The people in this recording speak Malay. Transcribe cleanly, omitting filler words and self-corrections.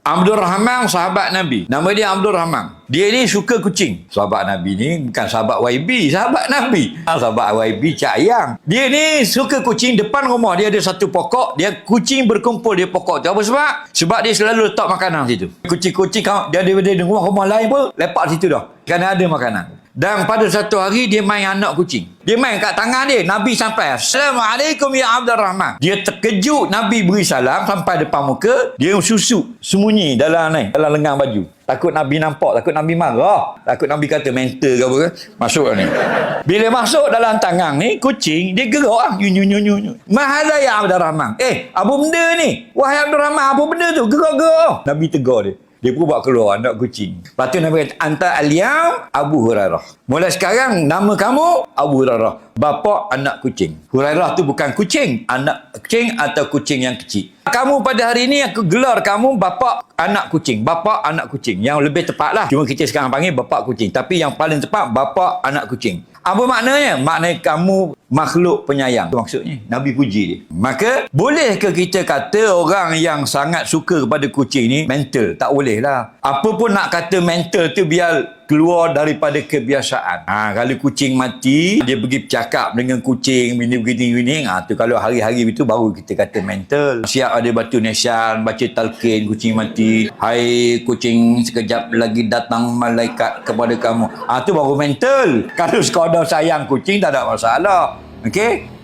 Abdul Rahman sahabat Nabi. Nama dia Abdul Rahman. Dia ni suka kucing. Sahabat Nabi ni bukan sahabat YB, sahabat Nabi. Sahabat YB Cak Ayang. Dia ni suka kucing. Depan rumah dia ada satu pokok. Dia kucing berkumpul di pokok tu. Apa sebab? Sebab dia selalu letak makanan situ. Kucing-kucing dia ada di rumah lain pun lepak situ dah. Kerana ada makanan. Dan pada satu hari dia main anak kucing. Dia main kat tangan dia. Nabi sampai. Assalamualaikum ya Abdul Rahman. Dia terkejut. Nabi beri salam sampai depan muka. Dia susuk sembunyi dalam lengan baju. Takut Nabi nampak. Takut Nabi marah. Takut Nabi kata mental ke apa ke. Masuk ni. Bila masuk dalam tangan ni, kucing, dia gerak lah. Nyu. Mahala ya Abdul Rahman. Apa benda ni? Wahai Abdul Rahman, apa benda tu? Gerak-gerak. Nabi tegur dia. Dia pun buat keluar anak kucing. Lepas tu Nabi kata, Anta al-yam Abu Hurairah. Mulai sekarang, nama kamu Abu Hurairah. Bapa anak kucing. Hurairah tu bukan kucing. Anak kucing atau kucing yang kecil. Kamu pada hari ini, aku gelar kamu bapa anak kucing. Bapa anak kucing. Yang lebih tepat lah. Cuma kita sekarang panggil bapa kucing. Tapi yang paling tepat, bapa anak kucing. Apa maknanya? Maknanya kamu makhluk penyayang. Itu maksudnya. Nabi puji dia. Maka, bolehkah kita kata orang yang sangat suka kepada kucing ni mental? Tak boleh lah. Apa pun nak kata mental tu biar keluar daripada kebiasaan. Kalau kucing mati, dia pergi bercakap dengan kucing, begini-begini. Tu kalau hari-hari itu baru kita kata mental. Siap ada batu nisan, baca talqin kucing mati. Hai kucing, sekejap lagi datang malaikat kepada kamu. Tu baru mental. Kalau sekadar sayang kucing, tak ada masalah. Okey?